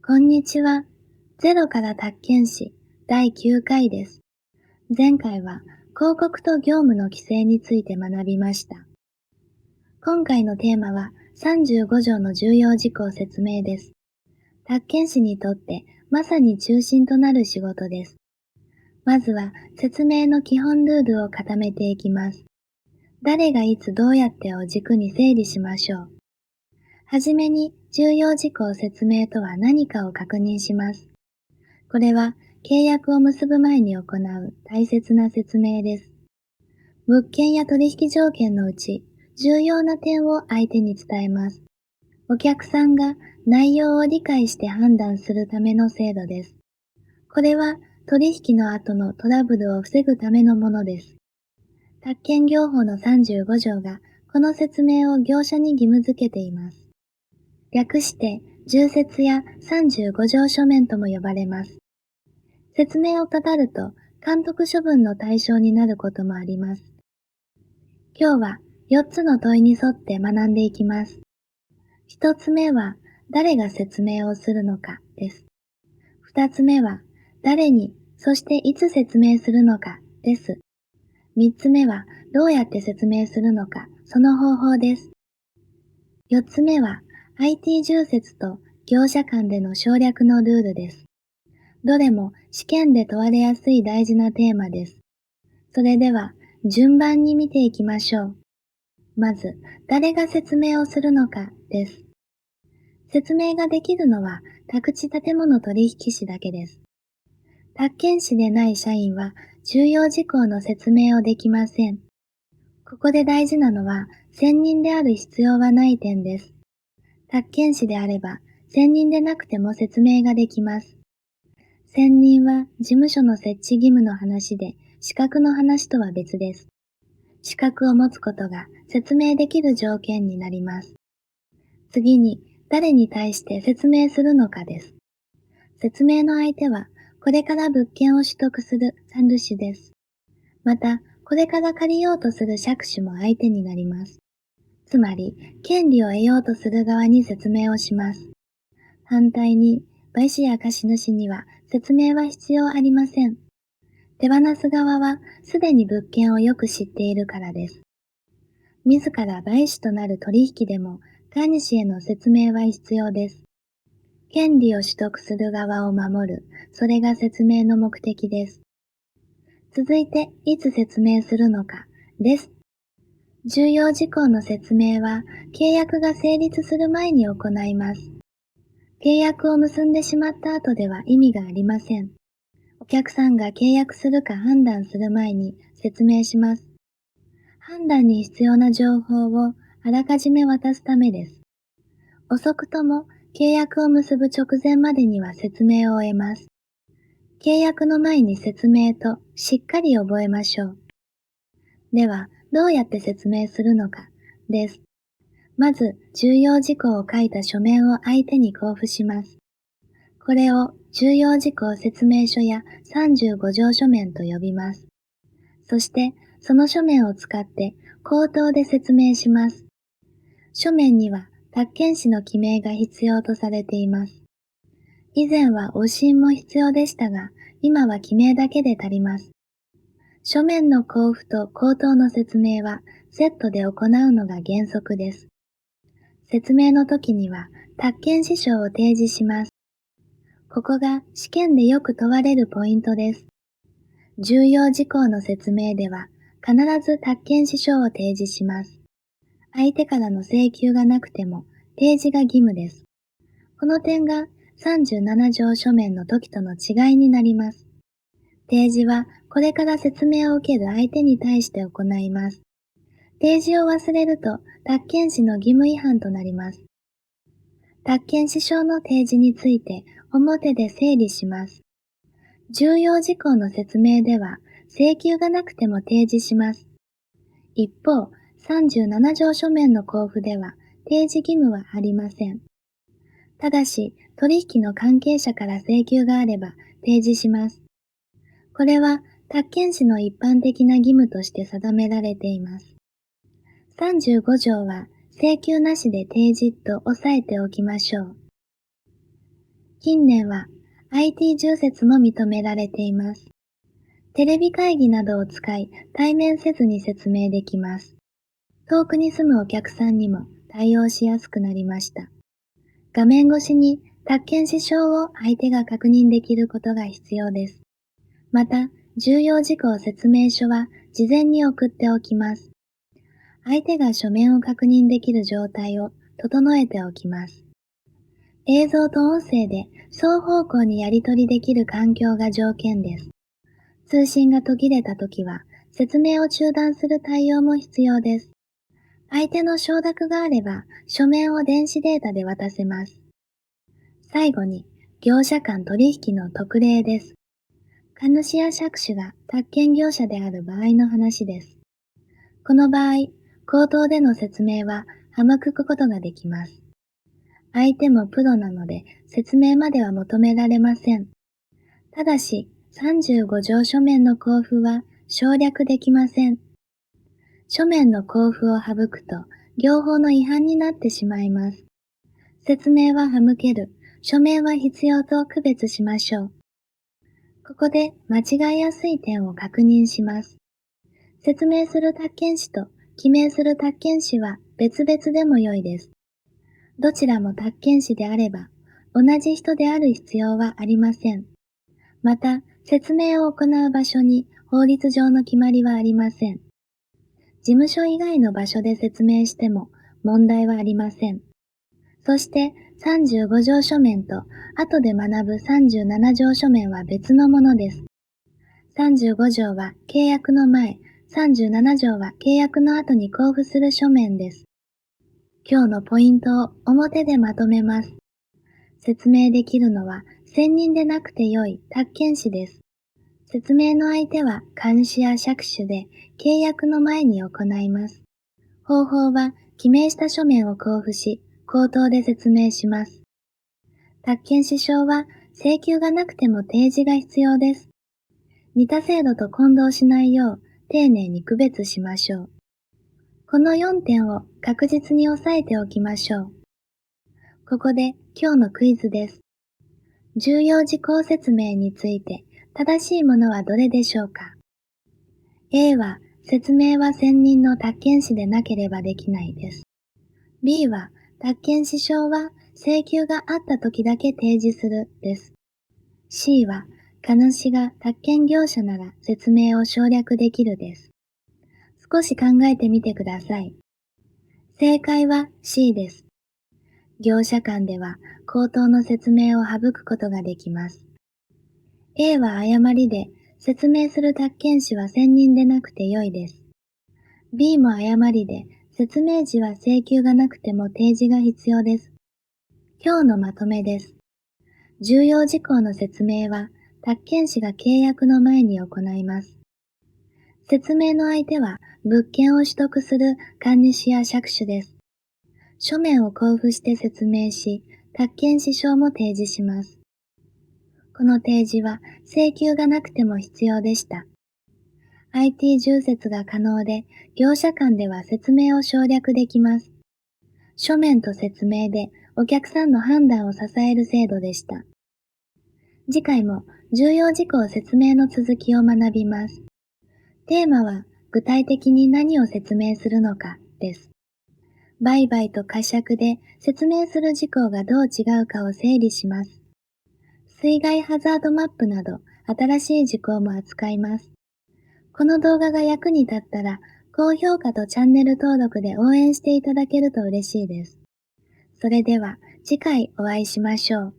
こんにちは。ゼロから宅建士第9回です。前回は広告と業務の規制について学びました。今回のテーマは35条の重要事項説明です。宅建士にとってまさに中心となる仕事です。まずは説明の基本ルールを固めていきます。誰がいつどうやってを軸に整理しましょう。はじめに重要事項説明とは何かを確認します。これは契約を結ぶ前に行う大切な説明です。物件や取引条件のうち重要な点を相手に伝えます。お客さんが内容を理解して判断するための制度です。これは取引の後のトラブルを防ぐためのものです。宅建業法の35条がこの説明を業者に義務付けています。略して重説や35条書面とも呼ばれます。説明をたたると監督処分の対象になることもあります。今日は4つの問いに沿って学んでいきます。1つ目は誰が説明をするのかです。2つ目は誰に、そしていつ説明するのかです。3つ目はどうやって説明するのか、その方法です。4つ目は IT 重説と業者間での省略のルールです。どれも試験で問われやすい大事なテーマです。それでは順番に見ていきましょう。まず、誰が説明をするのかです。説明ができるのは宅地建物取引士だけです。宅建士でない社員は重要事項の説明をできません。ここで大事なのは専任である必要はない点です。宅建士であれば専任でなくても説明ができます。専任は事務所の設置義務の話で資格の話とは別です。資格を持つことが説明できる条件になります。次に、誰に対して説明するのかです。説明の相手は、これから物件を取得する参主です。また、これから借りようとする借主も相手になります。つまり、権利を得ようとする側に説明をします。反対に、買収や貸主には説明は必要ありません。手放す側はすでに物件をよく知っているからです。自ら買主となる取引でも、買主への説明は必要です。権利を取得する側を守る、それが説明の目的です。続いて、いつ説明するのか、です。重要事項の説明は、契約が成立する前に行います。契約を結んでしまった後では意味がありません。お客さんが契約するか判断する前に説明します。判断に必要な情報をあらかじめ渡すためです。遅くとも契約を結ぶ直前までには説明を終えます。契約の前に説明としっかり覚えましょう。では、どうやって説明するのかです。まず、重要事項を書いた書面を相手に交付します。これを重要事項説明書や35条書面と呼びます。そして、その書面を使って口頭で説明します。書面には宅建士の記名が必要とされています。以前は押印も必要でしたが、今は記名だけで足ります。書面の交付と口頭の説明はセットで行うのが原則です。説明の時には宅建士証を提示します。ここが試験でよく問われるポイントです。重要事項の説明では必ず宅建士証を提示します。相手からの請求がなくても提示が義務です。この点が37条書面の時との違いになります。提示はこれから説明を受ける相手に対して行います。提示を忘れると宅建士の義務違反となります。宅建士証の提示について表で整理します。重要事項の説明では請求がなくても提示します。一方、37条書面の交付では提示義務はありません。ただし、取引の関係者から請求があれば提示します。これは宅建士の一般的な義務として定められています。35条は請求なしで提示と押さえておきましょう。近年は IT 重説も認められています。テレビ会議などを使い対面せずに説明できます。遠くに住むお客さんにも対応しやすくなりました。画面越しに宅建士証を相手が確認できることが必要です。また、重要事項説明書は事前に送っておきます。相手が書面を確認できる状態を整えておきます。映像と音声で双方向にやり取りできる環境が条件です。通信が途切れたときは、説明を中断する対応も必要です。相手の承諾があれば、書面を電子データで渡せます。最後に、業者間取引の特例です。荷主や借主が宅建業者である場合の話です。この場合、口頭での説明は省くことができます。相手もプロなので説明までは求められません。ただし、35条書面の交付は省略できません。書面の交付を省くと、業法の違反になってしまいます。説明は省ける、書面は必要と区別しましょう。ここで間違いやすい点を確認します。説明する宅建士と記名する宅建士は別々でも良いです。どちらも宅建士であれば、同じ人である必要はありません。また、説明を行う場所に法律上の決まりはありません。事務所以外の場所で説明しても問題はありません。そして35条書面と後で学ぶ37条書面は別のものです。35条は契約の前、37条は契約の後に交付する書面です。今日のポイントを表でまとめます。説明できるのは専任でなくてよい宅建士です。説明の相手は監視や借手で契約の前に行います。方法は記名した書面を交付し、口頭で説明します。宅建士証は請求がなくても提示が必要です。似た制度と混同しないよう丁寧に区別しましょう。この4点を確実に押さえておきましょう。ここで今日のクイズです。重要事項説明について正しいものはどれでしょうか？ A は説明は専任の宅建士でなければできないです。B は宅建士証は請求があった時だけ提示するです。C は荷主が宅建業者なら説明を省略できるです。少し考えてみてください。正解は C です。業者間では口頭の説明を省くことができます。A は誤りで説明する宅建士は専任でなくて良いです。B も誤りで説明時は請求がなくても提示が必要です。今日のまとめです。重要事項の説明は宅建士が契約の前に行います。説明の相手は物件を取得する管理主や借主です。書面を交付して説明し、宅建士証も提示します。この提示は請求がなくても必要でした。IT 重説が可能で、業者間では説明を省略できます。書面と説明でお客さんの判断を支える制度でした。次回も重要事項説明の続きを学びます。テーマは具体的に何を説明するのかです。売買と貸借で説明する事項がどう違うかを整理します。水害ハザードマップなど新しい事項も扱います。この動画が役に立ったら高評価とチャンネル登録で応援していただけると嬉しいです。それでは次回お会いしましょう。